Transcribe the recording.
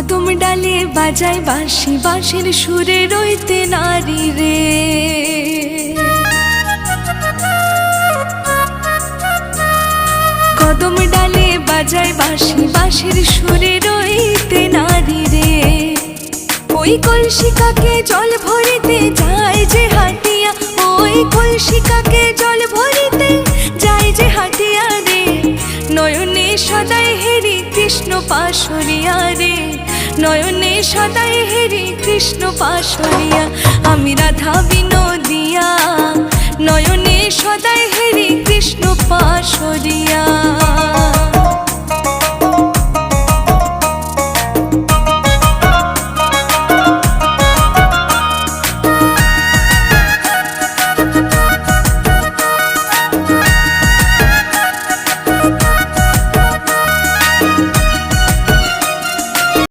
কদম ডালে বাজায় বাঁশি, বাঁশির সুরে রইতে নারী রে। কদম ডালে বাজায় বাঁশি, বাঁশির সুরে রইতে নারী রে। ওই কলসিকাকে জল ভরিতে যায় যে হাটিয়া, ওই কলসিকাকে জল ভরিতে যায় যে হাটিয়া রে। নয়নে সদাই হেরি কৃষ্ণ পাশরিয়া রে, নয়নে সদাই হেরি কৃষ্ণ পাশরিয়া। আমি রাধা বিনোদিয়া, নয়নে সদাই হেরি কৃষ্ণ পাশরিয়া।